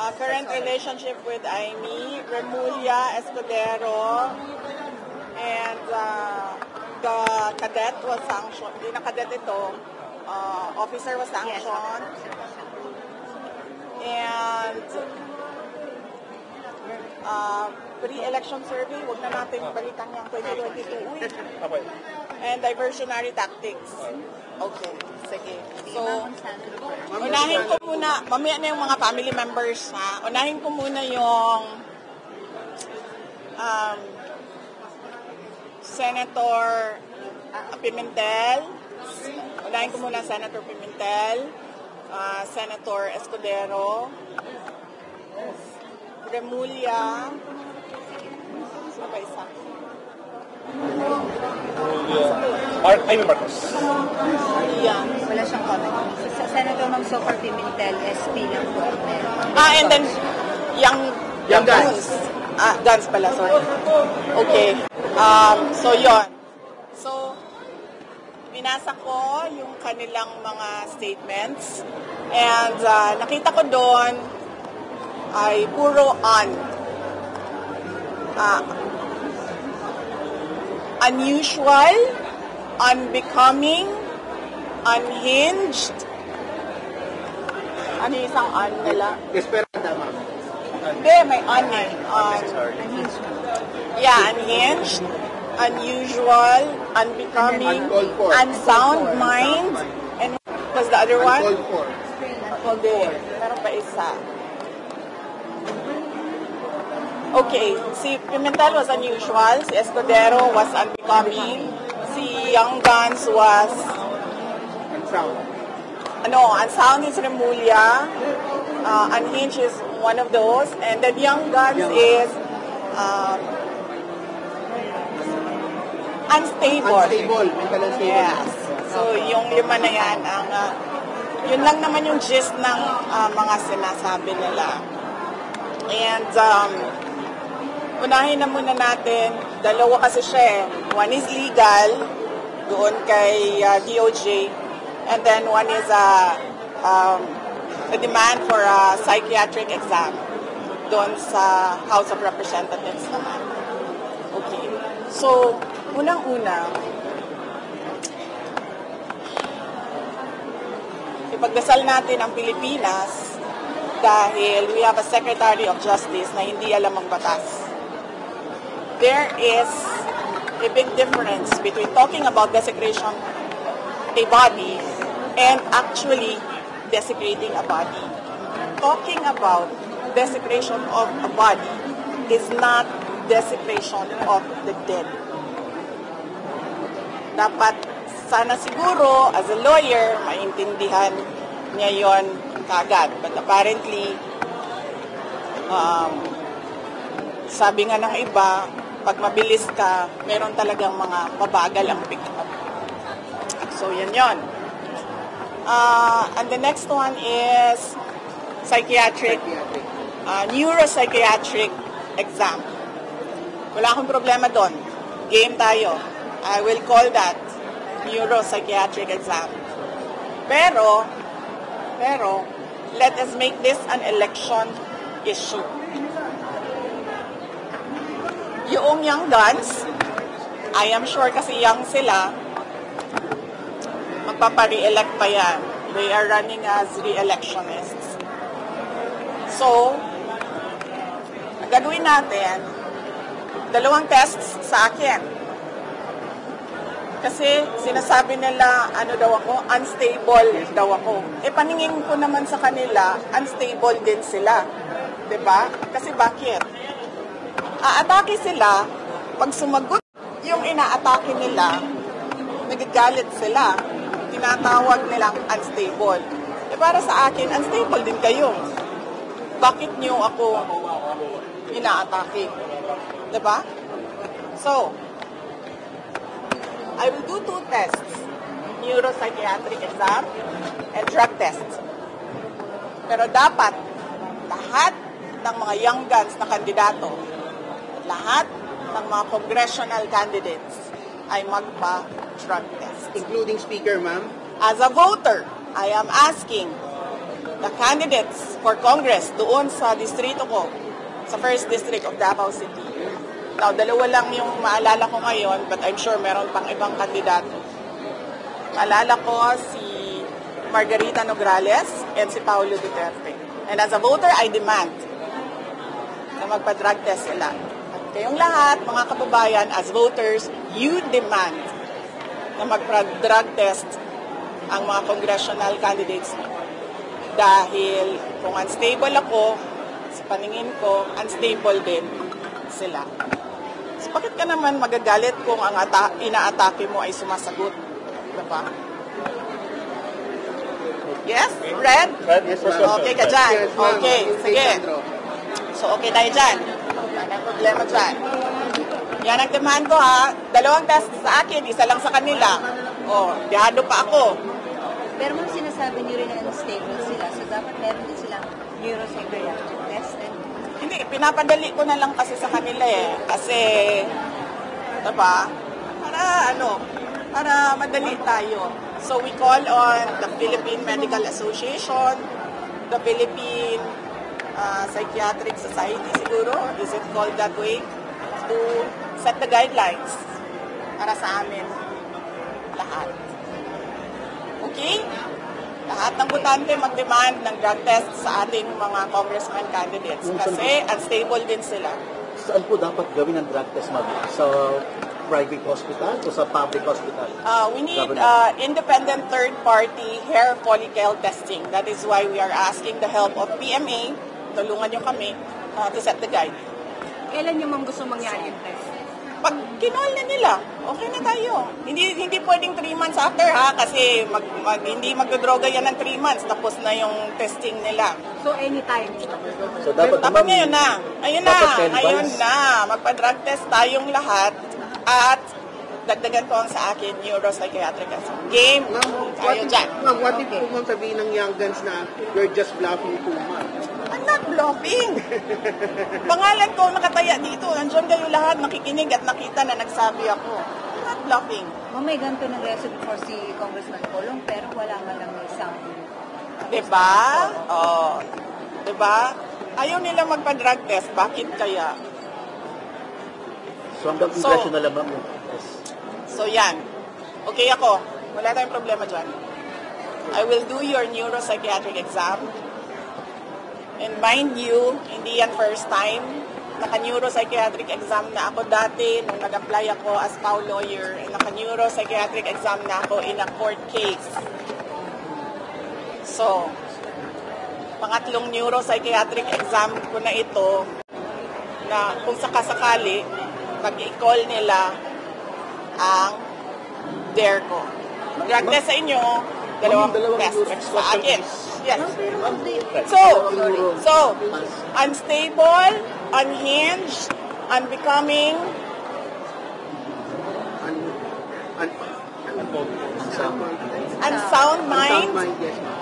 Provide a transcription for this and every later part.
Current relationship with Amy, Remulla Escudero, and the cadet was sanctioned. Hindi na cadet ito. Officer was sanctioned. And pre-election survey, wag na natin balikan yung 2022. Okay. And diversionary tactics. Okay, sige. So, unahin ko muna, mamaya na yung mga family members, ha? Unahin ko muna yung Senator Pimentel. Unahin ko muna Senator Pimentel, Senator Escudero, Remulla, sino ba isa? Amy Marcos. Yeah. Wala siyang comment. Senator Mag-Soccer Pimentel, SP lang po. And then, Young Guns. Guns pala, sorry. Okay. So, yon. So, binasa ko yung kanilang mga statements. And nakita ko doon ay puro unusual, unbecoming, unhinged. Ano yung isang nila? Esperanza, ma'am. Hindi, may Yeah, unhinged, unusual, unbecoming, unsound mind, and what was the other one? Uncalled for. Meron pa isa. Okay, si Pimentel was unusual, si Escudero was unbecoming, si Young Guns was Unsound. unsound is Remulla, unhinged is one of those, and then Young Guns is unstable. Unstable, mental unstable. Yes. So, yung lima na yan, yun lang naman yung gist ng mga sinasabi nila. And, unahin na muna natin, dalawa kasi siya eh. One is legal, doon kay DOJ, and then one is a demand for a psychiatric exam doon sa House of Representatives naman. Okay. So, unang-una, ipagdasal natin ang Pilipinas dahil we have a Secretary of Justice na hindi alam ang batas. There is a big difference between talking about desecration a body and actually desecrating a body. Talking about desecration of a body is not desecration of the dead. Dapat sana siguro, as a lawyer, maintindihan niya yon kagad. But apparently, sabi nga ng iba, pag mabilis ka, meron talagang mga mabagal ang pick-up. So, yan yon. And the next one is neuropsychiatric exam. Wala akong problema doon. Game tayo. I will call that neuropsychiatric exam. Pero, let us make this an election issue. Yung Young Guns, I am sure kasi young sila, magpapa-re-elect pa yan. They are running as re-electionists. So, ang gagawin natin, dalawang tests sa akin. Kasi sinasabi nila, unstable daw ako. Paningin ko naman sa kanila, unstable din sila. Diba? Kasi bakit? Aatake sila, pag sumagot yung inaatake nila, nagagalit sila. Tinatawag nilang unstable. Para sa akin, unstable din kayo. Bakit niyo ako inaatake? Diba? So, I will do 2 tests. Neuropsychiatric exam and drug tests. Pero dapat, lahat ng mga Young Guns na kandidato, lahat ng mga congressional candidates ay magpa-drug test. Including speaker, ma'am? As a voter, I am asking the candidates for Congress doon sa distrito ko, sa 1st District of Davao City. Now, dalawa lang yung maalala ko ngayon, but I'm sure meron pang ibang kandidato. Maalala ko si Margarita Nograles and si Paulo Duterte. And as a voter, I demand na magpa-drug test sila. At kayong lahat, mga kababayan, as voters, you demand na magpa-drug test ang mga congressional candidates mo. Dahil kung unstable ako, sa paningin ko, unstable din sila. So, bakit ka naman magagalit kung ang ina-atake mo ay sumasagot? Diba? Yes? Red? Yes, ma'am. Okay ka dyan? Yes, ma'am. Okay, sige. Sandro. So, okay tayo dyan. Wala nang problema dyan. Yan ang demand ko, ha? 2 test sa akin, isa lang sa kanila. O, biyado pa ako. Pero ma'am, sinasabi niyo rin na unstable sila, so dapat meron din silang neuropsychiatric test. Hindi, pinapadali ko na lang kasi sa kanila eh. Kasi, diba? Para madali tayo. So we call on the Philippine Medical Association, the Philippine Psychiatric Society siguro, is it called that way, to set the guidelines para sa amin lahat. Okay? Lahat ng botante mag-demand ng drug test sa ating mga congressman candidates kasi unstable din sila. Saan po dapat gawin ang drug test, ma'am? Sa private hospital o sa public hospital? We need independent third-party hair follicle testing. That is why we are asking the help of PMA, tulungan nyo kami, to set the guide. Kailan nyo ma'am gusto mangyari yung test? Pag kinol na nila, okay na tayo. Hindi pwedeng 3 months after, ha? Kasi hindi magdodroga yan ng 3 months, tapos na yung testing nila. So anytime? So dapat Ngayon na. Ayun na. dapat Ayun na. Magpa-drug test tayong lahat at dagdagan ko ang sa akin neuropsychiatric game. Tayo dyan. Ma'am, what if po ma'am sabihin ng young guns na you're just bluffing too much? I'm not bluffing. Pangalan ko nakataya dito. Nandiyan kayo lahat nakikinig at nakita na nagsabi ako. I'm not bluffing. Ma'am, may ganito ng reso before si Congressman Colong, pero wala man lang may sample. Diba? Oh. Diba? Ayaw nila magpa-drug test. Bakit kaya? So hanggang congressional lang, ma'am. Yes. So yan. Okay ako. Wala tayong problema dyan. I will do your neuropsychiatric exam. And mind you, hindi yan first time. Naka-neuropsychiatric exam na ako dati nung nag-apply ako as PAW lawyer. And naka-neuropsychiatric exam na ako in a court case. So, pangatlong neuropsychiatric exam ko na ito na kung sakasakali, pag-i-call nila ang DARE ko. Drug test sa inyo, dalawang test sa akin. Yes. So, unstable, unhinged, unbecoming, unsound mind. Yes, ma'am.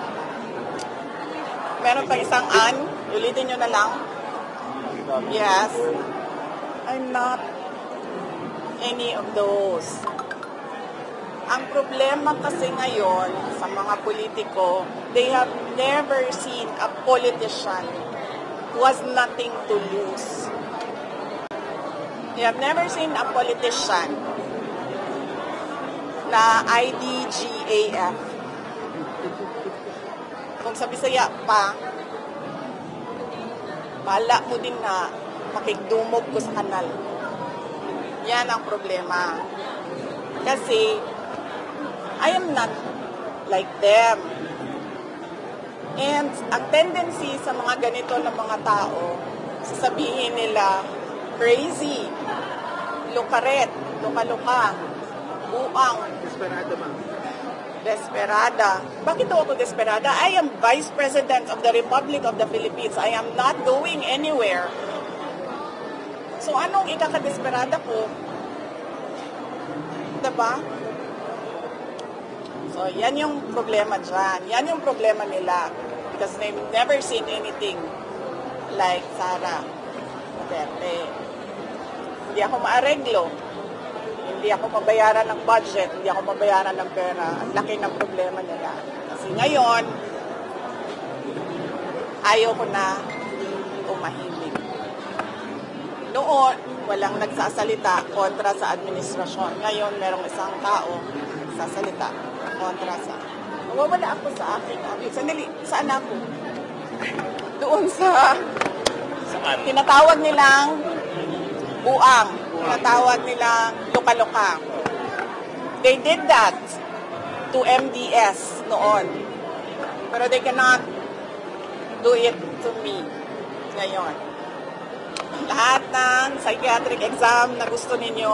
Meron pa isang ulitin nyo na lang. Yes. I'm not any of those. Ang problema kasi ngayon sa mga politiko, they have never seen a politician who has nothing to lose. They have never seen a politician na IDGAF. Kung sa Bisaya pa, bala mo din na makigdumog ko sa kanal. Yan ang problema. Kasi, I am not like them. And ang tendency sa mga ganito na mga tao, sasabihin nila, crazy, lukaret, luka-luka, buang, Desperado, ma'am. desperada. Bakit ako desperada? I am Vice President of the Republic of the Philippines. I am not going anywhere. So anong ikakadesperada ko? Diba? So yan yung problema dyan. Yan yung problema nila. Because they've never seen anything like Sara Duterte. Hindi ako maareglo. Hindi ako mabayaran ng budget, hindi ako mabayaran ng pera. Ang laki ng problema nila. Kasi ngayon, ayaw ko na umahimik. Noon, walang nagsasalita kontra sa administrasyon. Ngayon, merong isang tao sasalita kontra sa... Nawawala ako sa aking amin. Sandali, saan ako? Doon sa... Tinatawag nilang buang. Tinatawag nilang luka-luka. They did that to MDS noon. Pero they cannot do it to me ngayon. Lahat ng psychiatric exam na gusto ninyo,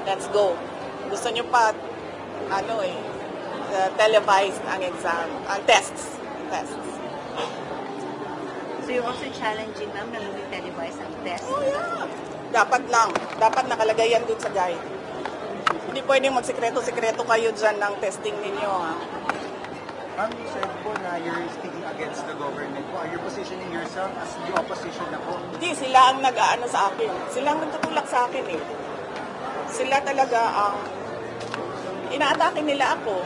let's go. Gusto nyo pa, televised ang exam, ang tests. So you're also challenging them na hindi televised ang test? Oh, yeah. Dapat lang. Dapat nakalagay yan dun sa guide. Hindi pwedeng magsekreto-sekreto kayo dyan ng testing ninyo, ha? Ma'am, you said po na you're speaking against the government po. Are you positioning yourself as the opposition na po? Hindi, sila ang nag-aano sa akin. Sila ang nagtutulak sa akin, eh. Sila talaga ang... inaatake nila ako.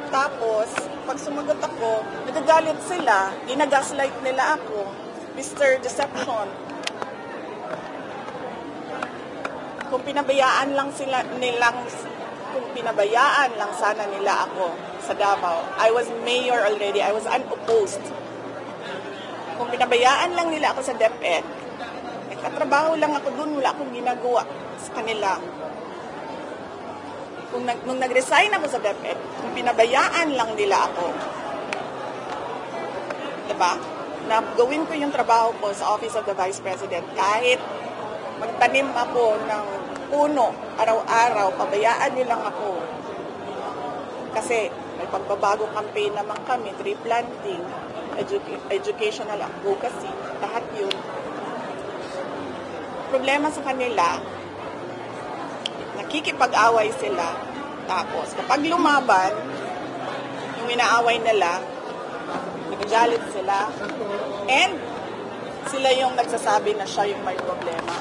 Tapos, pag sumagot ako, nagagalit sila, ginagaslight nila ako. Mr. Deception. Kung pinabayaan lang sana nila ako sa Davao, I was mayor already, I was unopposed. Kung pinabayaan lang nila ako sa DepEd, nagtatrabaho lang ako dun, wala akong ginagawa sa kanila. Nung nag-resign ako sa DepEd, kung pinabayaan lang nila ako, diba? Na gawin ko yung trabaho ko sa Office of the Vice President, kahit magtanim ako ng puno, araw-araw, pabayaan nyo lang ako. Kasi may pagbabago campaign naman kami, tree planting, educational advocacy, lahat yun. Problema sa kanila, nakikipag-away sila. Tapos, kapag lumaban, yung inaaway nila, nagagalit sila, and sila yung nagsasabi na siya yung may problema.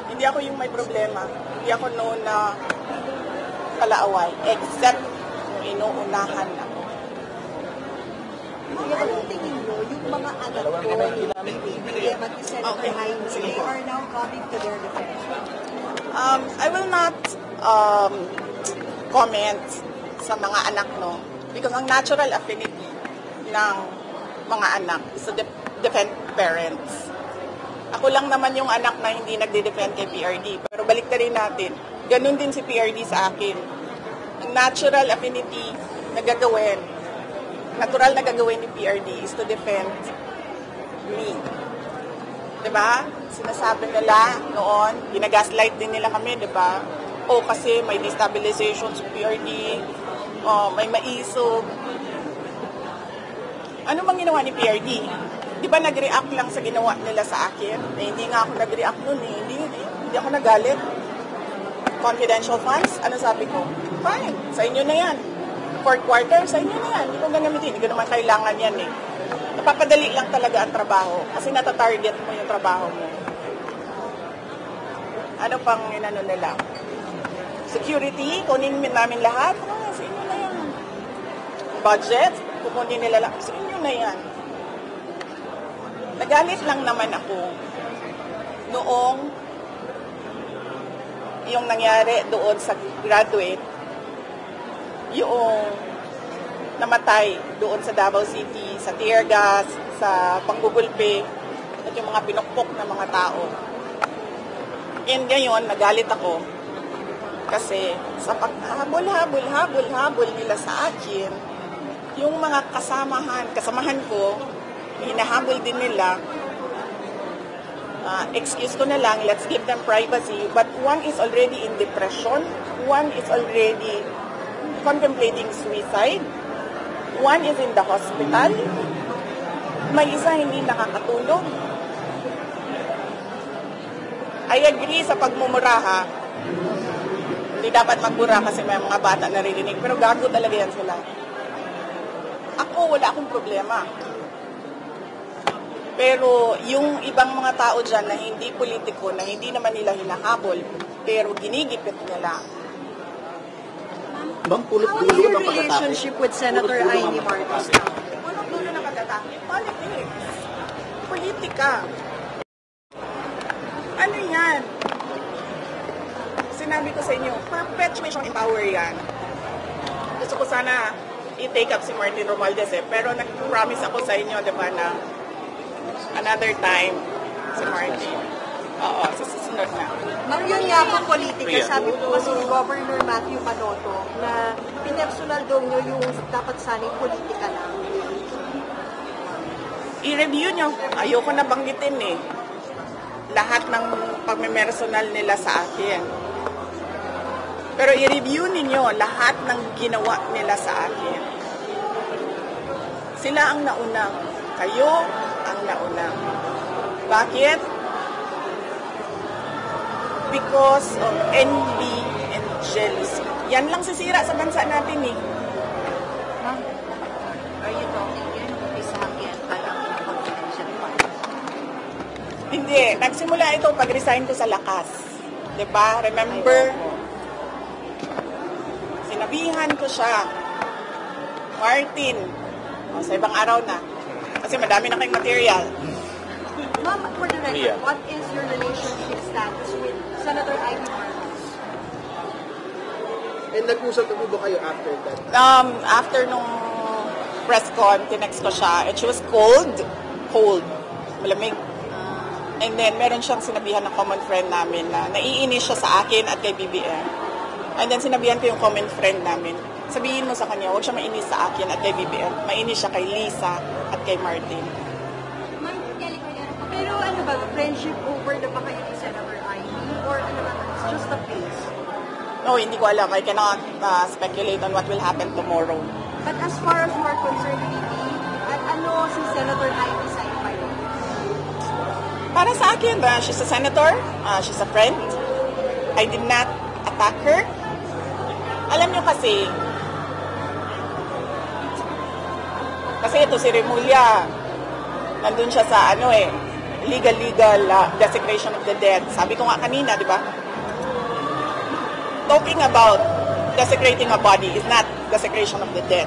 Hindi ako yung may problema. Hindi ako noon na kalaaway, except yung inuunahan ako. Kaya anong tingin mo, yung mga anak ko, yung BBM at Senator Jaime, they are now coming to their defense? I will not comment sa mga anak, no? Because ang natural affinity ng mga anak is to defend parents. Ako lang naman yung anak na hindi nagde-defend kay PRD. Pero balik na rin natin, ganun din si PRD sa akin. Ang natural affinity na gagawin, natural na gagawin ni PRD is to defend me. Diba? Sinasabi nila noon, ginagaslight din nila kami, diba? O kasi may destabilization sa PRD, may maisog. Ano bang ginawa ni PRD? Di ba nag-react lang sa ginawa nila sa akin? Hindi nga ako nag-react nun eh. Hindi ako nagalit. Confidential funds, ano sabi ko? Fine, sa inyo na yan. Fourth quarter, sa inyo na yan. Hindi ko gagamitin. Hindi ko naman kailangan yan eh. Napapadali lang talaga ang trabaho kasi natatarget mo yung trabaho mo. Ano pang inano nila? Security, kunin namin lahat. Sa inyo na yan. Budget, kukunin nila lang. Sa inyo na yan. Nagalit lang naman ako noong yung nangyari doon sa graduate, yung namatay doon sa Davao City, sa tear gas, sa panggugulpi, at yung mga pinukpok na mga tao. And ngayon, nagalit ako kasi sa paghabol-habol nila sa akin, yung mga kasamahan ko, hinahabol din nila, excuse ko na lang, let's give them privacy, but one is already in depression, one is already contemplating suicide, one is in the hospital, may isa hindi nakakatulog. I agree sa pagmumura, ha. Hindi dapat magmura kasi may mga bata naririnig, pero gago talaga yan sila. Ako, wala akong problema. Pero yung ibang mga tao dyan na hindi politiko, na hindi naman nila hinahabol, pero ginigipit nila. Ma'am, pulot How dulo is your ng pag-atake. relationship with Senator Pulot dulo Amy ng Marcos pag-atake. now? Walang dulo na pag-atake. Politics. Politika. Ano yan? Sinabi ko sa inyo, perpetuation in power yan. Gusto ko sana i-take up si Martin Romualdez pero nag-promise ako sa inyo, di ba, na another time si Martin. Oo, sa susunod na. Ma'am, yun nga po politika. Sabi po kasi ni Governor Matthew Manoto na pinersonal daw nyo yung dapat sana'y politika lang. I-review nyo. Ayoko na banggitin eh. Lahat ng pagmemersonal nila sa akin. Pero i-review ninyo lahat ng ginawa nila sa akin. Sila ang nauna. Kayo ang nauna. Bakit? Because of envy and jealousy. Yan lang sisira sa bansa natin eh. Ma'am, are you talking here ng sa akin alam ng confidential fund? Hindi. Nagsimula ito pag-resign ko sa Lakas. Diba? Remember? Sinabihan ko siya. Martin. O, sa ibang araw na. Kasi madami na kayong material. Ma'am, for the record, what is your relationship status with Senator Amy Marcos? And nag-usap na po ba kayo after that? After nung press con, tinext ko siya. And she was cold. Cold. Malamig. And then, meron siyang sinabihan ng common friend namin na naiinis siya sa akin at kay BBM. And then, sinabihan ko yung common friend namin. Sabihin mo sa kanya, huwag siya mainis sa akin at kay BBM. Mainis siya kay Lisa at kay Martin. Pero ano ba, friendship over na ba kayo ni Senator Amy? Or ano ba, it's just a phase? No, hindi ko alam. I cannot speculate on what will happen tomorrow. But as far as you are concerned, ano si Senator Amy sa iyo? Para sa akin, she's a senator. She's a friend. I did not attack her. Alam niyo kasi ito si Remulla, nandun siya sa legal desecration of the dead. Sabi ko nga kanina, di ba? Talking about desecrating a body is not desecration of the dead.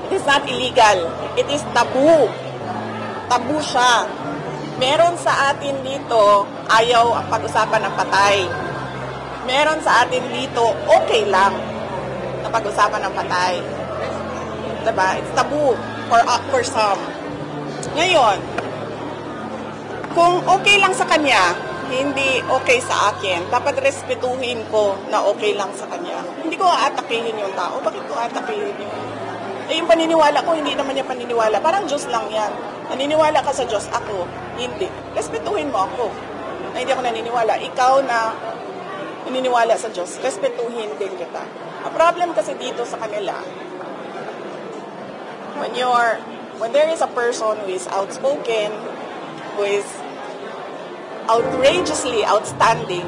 It is not illegal. It is taboo. Tabu siya. Meron sa atin dito, ayaw ang pag-usapan ng patay. Meron sa atin dito, okay lang na pag-usapan ng patay. Diba? It's taboo for some. Ngayon, kung okay lang sa kanya, hindi okay sa akin, dapat respetuhin ko na okay lang sa kanya. Hindi ko aatakihin yung tao. Bakit ko aatakihin yun? Yung paniniwala ko, hindi naman niya paniniwala. Parang Diyos lang yan. Naniniwala ka sa Diyos, ako. Hindi. Respetuhin mo ako. Na hindi ako naniniwala. Ikaw na naniniwala sa Diyos, respetuhin din kita. Ang problem kasi dito sa kanila, when there is a person who is outspoken, who is outrageously outstanding,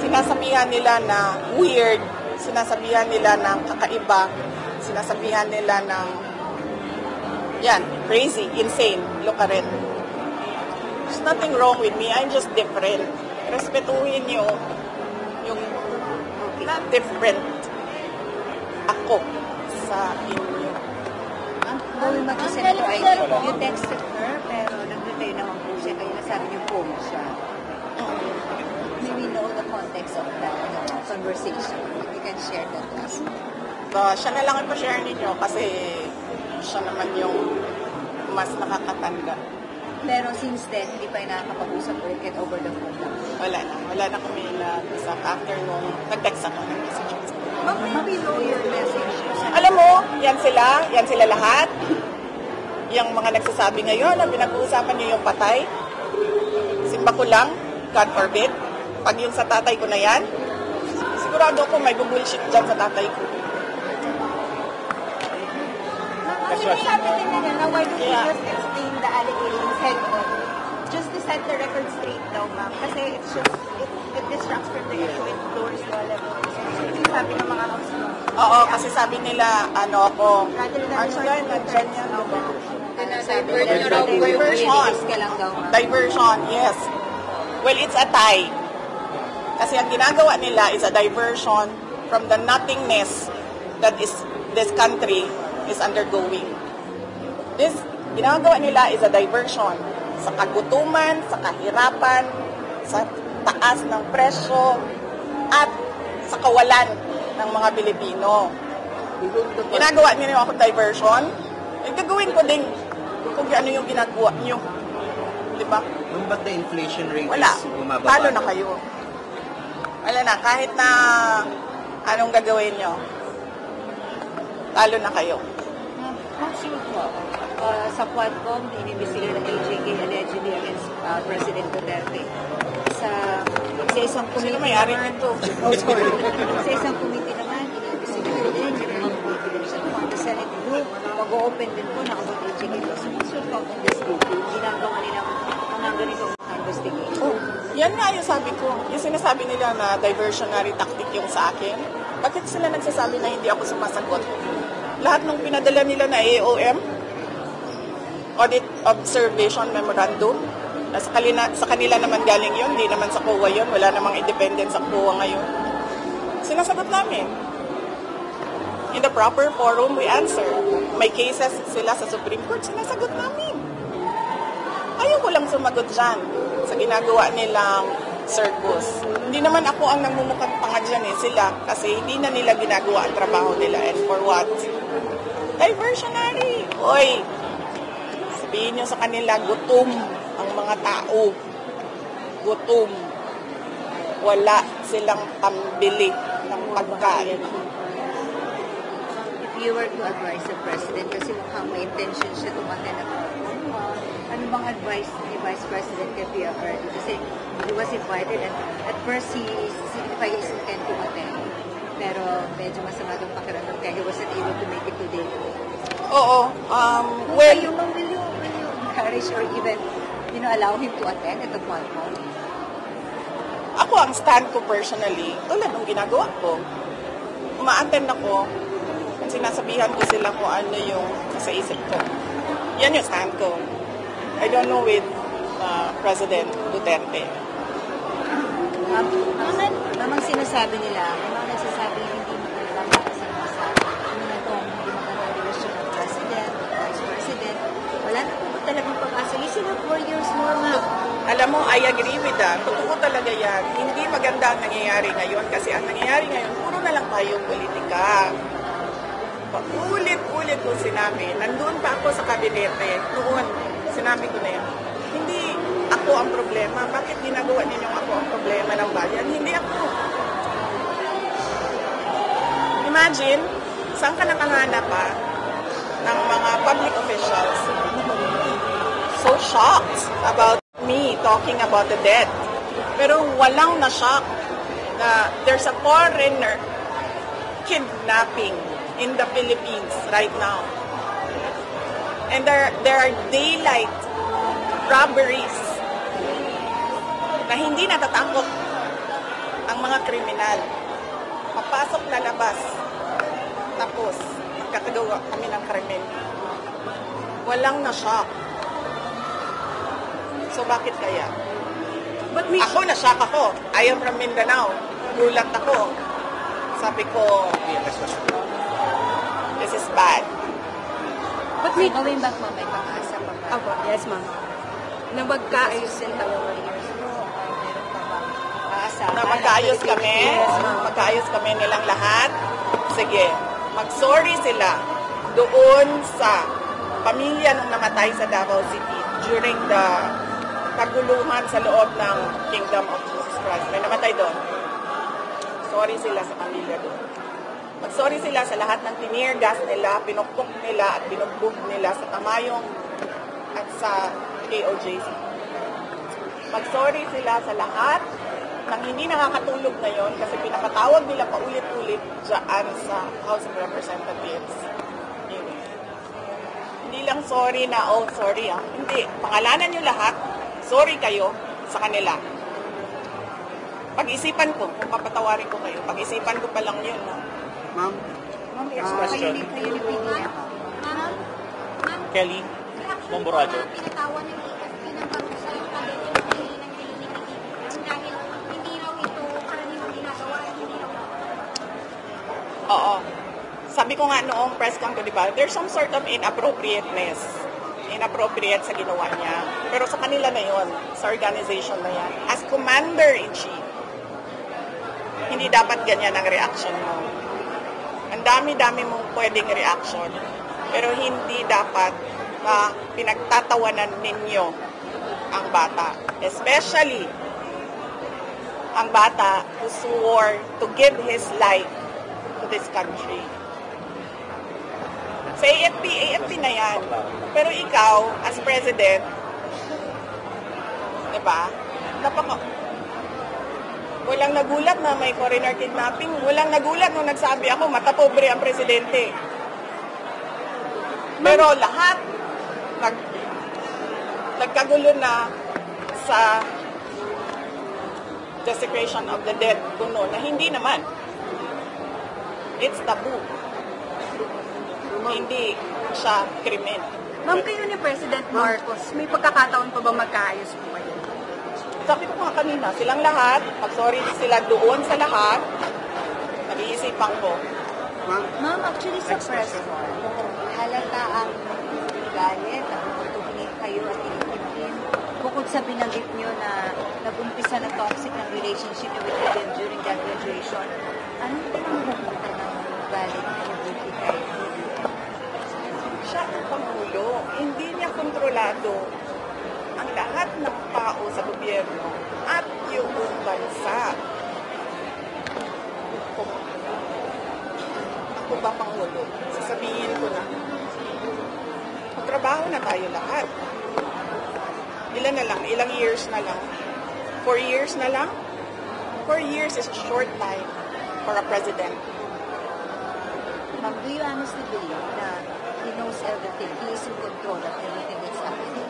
sinasabihan nila na weird, sinasabihan nila ng kakaiba, sinasabihan nila ng crazy, insane, look at it. There's nothing wrong with me, I'm just different. Respetuhin nyo yung not different ako sa inyo. Going back to Senator Amy, you texted her, pero nag-reply naman po siya, kaya nasabi niyo po siya. May we know the context of that conversation? You can share that with us. Siya na lang ipa-share ninyo kasi siya naman yung mas nakakatanda. Pero since then, hindi pa yung nakakapag-usap ulit get over the phone lang. Wala na kami nag-usap after nung nag-text ako ng messages. Ma'am, below your message. Alam mo, yan sila lahat. Yung mga nagsasabi ngayon na pinag-uusapan niyo yung patay. Simba ko lang, God forbid. Pag yung sa tatay ko na yan, sigurado ko may bubullshit dyan sa tatay ko. Why don't you just explain the allegations head on? Just to set the record straight daw, ma'am. Kasi it's just, it distracts from the issue. It lowers the level. Kasi sabi ng mga house law. Oo, kasi sabi nila, ako, Rather than Arnold, resort to nandyan yan, diversion ka lang daw, ma'am. Diversion, yes. Well, it's a tie. Kasi ang ginagawa nila is a diversion from the nothingness that is this country is undergoing. This ginagawa nila is a diversion sa kagutuman, sa kahirapan, sa taas ng presyo, at sa kawalan ng mga Pilipino. Ginagawa niyo ako diversion, gagawin ko din kung ano yung ginagawa niyo. Di ba? Nung ba't na inflation rate Wala. is bumababa? Talo na kayo. Wala na. Kahit na anong gagawin nyo, talo na kayo. Sure po. Sa Quadcom, inimbestiga ng AJK allegedly against President Duterte. Sa isang Sino committee may-ari naman, nito? sa isang committee naman, inimbestiga din yung mga confidential fund. The Senate group, mag-open din po na about AJK. So, what's your thought on this group? Ginagawa nilang mga ganitong investigation. Oh, yan nga yung sabi ko. Yung sinasabi nila na diversionary tactic yung sa akin. Bakit sila nagsasabi na hindi ako sumasagot? Lahat ng pinadala nila na AOM, Audit Observation Memorandum, sa kanila naman galing yun, hindi naman sa COA yun, wala namang independent sa COA ngayon. Sinasagot namin. In the proper forum, we answer. May cases sila sa Supreme Court, sinasagot namin. Ayaw ko lang sumagot dyan sa ginagawa nilang circus. Hindi naman ako ang nagmumukhang tanga dyan sila kasi hindi na nila ginagawa ang trabaho nila. And for what? Diversionary. Oy, sabihin nyo sa kanila, gutom ang mga tao. Gutom. Wala silang pambili ng pagkain. If you were to advise the President, kasi mukhang may intention siya tumaten at ano bang advice ni Vice President kay PRRD? Kasi he was invited and at first he signified his intent to attend. Pero medyo masama yung pakiramdam kaya he wasn't able to make it today. Oo. Well, Well, will you encourage or even allow him to attend at the Quadcom? ako ang stand ko personally, tulad ng ginagawa ko. Uma-attend ako at sinasabihan ko sila kung ano yung nasa isip ko. Yan yung stand ko. I don't know with President Duterte. Mamang sinasabi nila, may mga nagsasabi na hindi magandang makasama na itong hindi magandang relasyon ng President, Vice President. Wala na po talagang pag-asa. Listen up 4 years more, ma'am. Alam mo, I agree with that. Totoo talaga yan. Hindi maganda ang nangyayari ngayon kasi ang nangyayari ngayon, puro na lang tayong politika. Ulit-ulit ko sinabi. Nandun pa ako sa kabinete. Noon, sinabi ko na yan. Hindi ako ang problema. Bakit ginagawa ninyong ako ang problema ng bayan? Hindi ako. Imagine, saan ka nakahanap pa ng mga public officials so shocked about me talking about the debt. Pero walang na-shock na there's a foreigner kidnapping in the Philippines right now. And there are daylight robberies na hindi natatakot ang mga kriminal. Papasok na labas. Tapos, magkakagawa kami ng krimen. Walang na-shock. So, bakit kaya? Ako, na-shock ako. I am from Mindanao. Gulat ako. Sabi ko, this is bad. But may going back, ma'am, may pag-asa pa ba? Opo, yes ma'am. Na magkaayos din tayo. Na magkaayos kami. Magkaayos kami nilang lahat. Sige, mag-sorry sila doon sa pamilya nung namatay sa Davao City during the kaguluhan sa loob ng Kingdom of Jesus Christ. May namatay doon. Sorry sila sa pamilya doon. Mag-sorry sila sa lahat ng tinir gas nila, pinukpok nila at binugbog nila sa Tamayong at sa KOJC. Mag-sorry sila sa lahat ng hindi nakakatulog ngayon kasi pinapatawag nila paulit-ulit dyan sa House of Representatives. Yun. Hindi lang sorry na, oh, sorry ah. Hindi. Pangalanan nyo lahat, sorry kayo sa kanila. Pag-isipan ko, kung papatawarin ko kayo, pag-isipan ko pa lang yun. No? Ma'am, Ma'am, kayo ni PDEA. Kelly Momborajo. Pinatawan ng EFP ng parusa yung pagdating ng Pilipinas dahil hindi raw ito Oo. Sabi ko nga noong press con ko, di ba, there's some sort of inappropriate sa ginawa niya. Pero sa kanila na yon, sa organization na yan. As commander-in-chief, hindi dapat ganyan ang reaction mo. Ang dami-dami mong pwedeng reaction, pero hindi dapat pinagtatawanan ninyo ang bata. Especially, ang bata who swore to give his life to this country. Sa AFP na yan. Pero ikaw, as president, diba, walang nagulat na may foreigner kidnapping. Walang nagulat nung nagsabi ako, matapobre ang presidente. Pero lahat, nagkagulo na sa desecration of the dead kuno na hindi naman. It's taboo. Hindi siya krimen. Ma'am, kayo ni President Marcos, may pagkakataon pa ba magkaayos po kayo? Sabi ko nga kanina, silang lahat, pag-sorry sila doon sa lahat, nag-iisipan ko. Ma'am, actually sa press halata ang galit, ang pagtubingin kayo at initin. Bukod sa binanggit nyo na nag-umpisa na toxic ng relationship with them during that graduation, anong pinamumuta ng galit na nabuti kayo? Siya ang Pangulo, hindi niya kontrolado ang lahat ng tao sa gobyerno at yung bansa. Ako ba Pangulo? Sasabihin ko na, magtrabaho na tayo lahat. Ilan na lang? Ilang years na lang? 4 years na lang? 4 years is a short time for a president. Ma'am, do you honestly believe na he knows everything? He is in control of everything that's happening?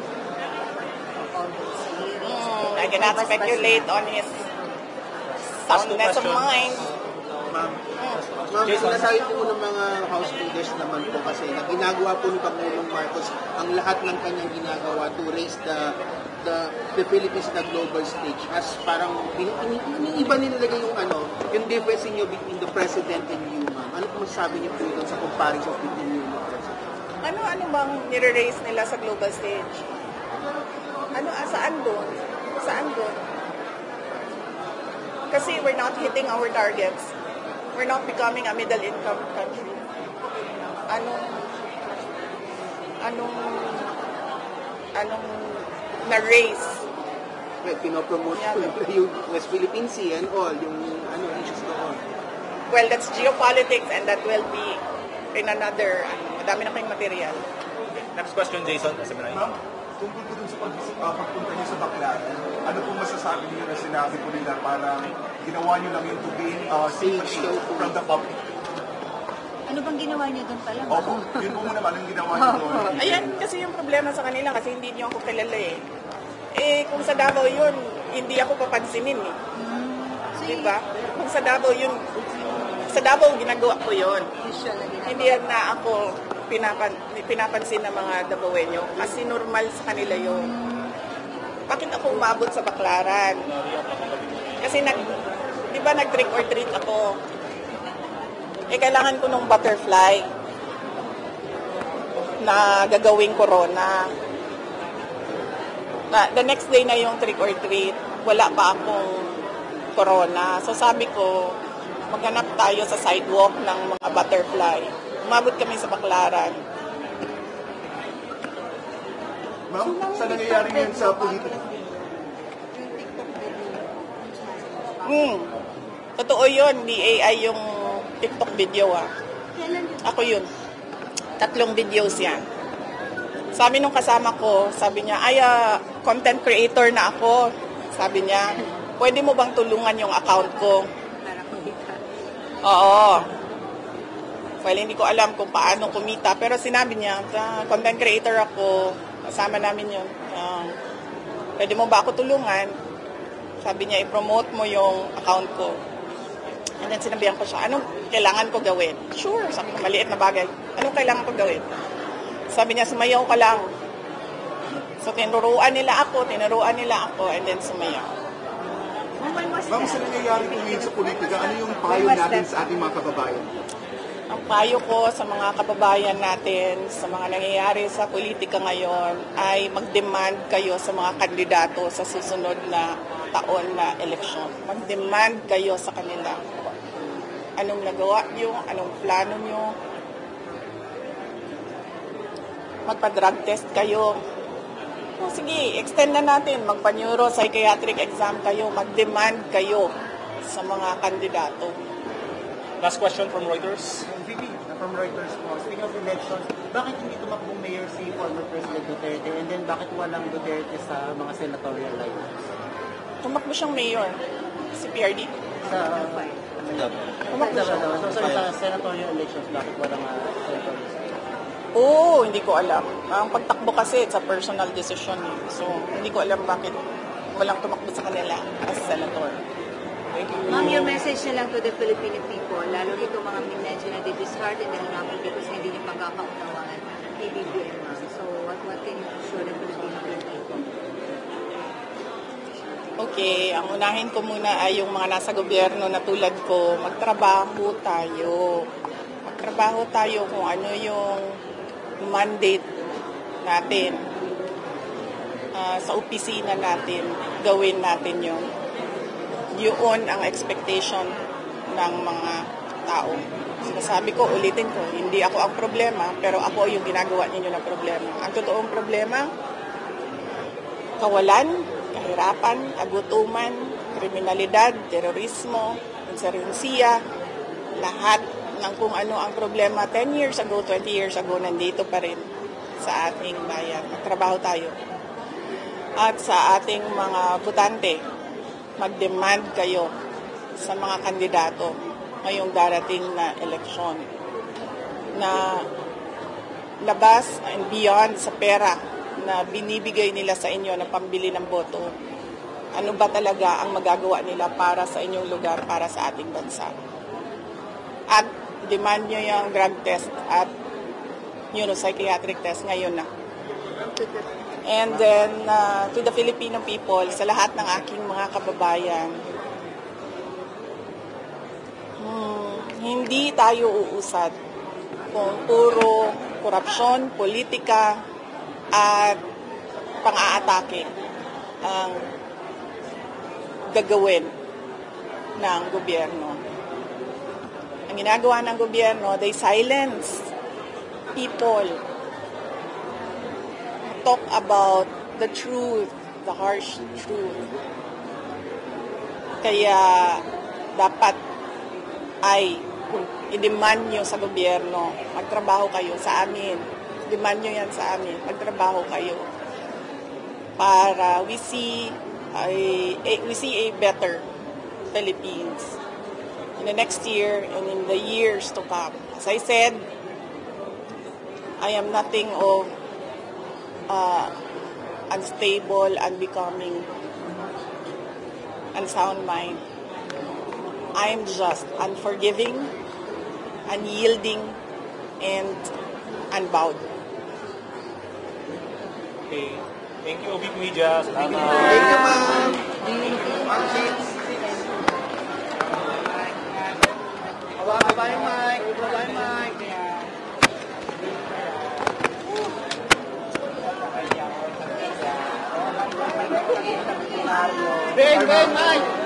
All those hearings. I cannot speculate on his soundness of mind. Ma'am, sinasabi po ng mga House leaders naman po kasi na ginagawa po ni Pangulong Marcos ang lahat ng kanyang ginagawa to raise the Philippines na global stage as parang iniiba nilagay yung difference niyo between the President and you, ma'am. Ano po masasabi niyo po doon sa comparison between you and the President? Ano bang nire-raise nila sa global stage? Saan doon? Kasi we're not hitting our targets. We're not becoming a middle-income country. Anong na-raise? Well, pinopromote po yung West Philippine Sea and all, yung issues doon. Well, that's geopolitics and that will be in another, madami na kayong material. Next question, Jason. Ma'am, tungkol po dun sa pagpunta niyo sa Baclaran, ano po masasabi niyo na sinabi po nila parang ginawa niyo lang yung to gain sympathy from the public? Ano bang ginawa niyo doon pala? Opo, yun po muna ba ang ginawa niyo doon? Ayan, kasi yung problema sa kanila kasi hindi niyo ako kilala eh. Kung sa Davao yun, hindi ako papansinin eh. Diba? Kung sa Davao yun, sa Davao ginagawa ko yun. Hindi na ako pinapansin ng mga Davaoenyo kasi normal sa kanila yun. Bakit ako umabot sa Baclaran? Kasi di ba nag-trick or treat ako? Kailangan ko nung butterfly na gagawing corona. The next day na yung trick or treat, wala pa akong corona. So sabi ko, maghanap tayo sa sidewalk ng mga butterfly. Umabot kami sa Baclaran. Ma'am, sa nangyayari ngayon sa politika? Totoo yun, di AI yung TikTok video Ako yun. 3 videos yan. Sabi nung kasama ko, sabi niya, content creator na ako. Sabi niya, pwede mo bang tulungan yung account ko? Oo. Well, hindi ko alam kung paano kumita. Pero sinabi niya, content creator ako. Kasama namin yun. Pwede mo ba ako tulungan? Sabi niya, i-promote mo yung account ko. And then sinabihan ko siya, anong kailangan ko gawin? Sure, sabi ko, maliit na bagay. Anong kailangan ko gawin? Sabi niya, sumayaw ka lang. So, tinuruan nila ako, and then sumayaw. Ma'am, sa nangyayari po ngayon sa politika, ano yung payo natin sa ating mga kababayan? payo ko sa mga kababayan natin, sa mga nangyayari sa politika ngayon, ay mag-demand kayo sa mga kandidato sa susunod na taon na eleksyon. Mag-demand kayo sa kanila. Anong nagawa nyo? Anong plano nyo? Magpa-drug test kayo. O sige, extend na natin. Magpa-neuropsychiatric exam kayo. Mag-demand kayo sa mga kandidato. Last question from Reuters. VP, from Reuters po. Speaking of elections, bakit hindi tumakbong mayor si former President Duterte? And then bakit walang Duterte sa mga senatorial lines? Tumakbo siyang mayor. Si PRD. Tumakbo siya. So sa senatorial elections, bakit walang senatorial lines? Oo, hindi ko alam. Ang pagtakbo kasi, it's a personal decision. So, hindi ko alam bakit walang tumakbo sa kanila as senator. Thank you. Ma'am, your message na lang to the Filipino people, lalo dito mga medyo na disheartened na lang because hindi niyo pagkakaunawaan PBBM, ma'am. So, what can you assure the Filipino people? Okay, ang unahin ko muna ay yung mga nasa gobyerno na tulad ko, magtrabaho tayo. Magtrabaho tayo kung ano yung mandate natin sa opisina natin, gawin natin yun. Yun ang expectation ng mga tao. Sinasabi ko, ulitin ko, hindi ako ang problema, pero ako yung ginagawa ninyo ng problema. Ang totoong problema, kawalan, kahirapan, kagutuman, kriminalidad, terorismo, insurgensiya, lahat ng kung ano ang problema 10 years ago, 20 years ago, nandito pa rin sa ating bayan. Magtrabaho tayo. At sa ating mga butante, mag-demand kayo sa mga kandidato ngayong darating na eleksyon na labas and beyond sa pera na binibigay nila sa inyo na pambili ng boto. Ano ba talaga ang magagawa nila para sa inyong lugar, para sa ating bansa? At demand nyo yung drug test at neuropsychiatric test ngayon na. And then, to the Filipino people, sa lahat ng aking mga kababayan, hindi tayo uusad kung puro korupsyon, politika, at pang-aatake ang gagawin ng gobyerno. Ang ginagawa ng gobyerno, they silence people. Talk about the truth, the harsh truth. Kaya dapat ay i-demand nyo sa gobyerno, magtrabaho kayo sa amin. Demand nyo yan sa amin, magtrabaho kayo. Para we see a better Philippines in the next year and in the years to come. As I said, I am nothing of unstable, unbecoming, unsound mind. I am just unforgiving, unyielding, and unbowed. Okay. Thank you, Obit Media. Salamat. Thank you, ma'am. Ma'am, seats. Bye-bye, Mike. Bye-bye, Mike. Ben, Mike.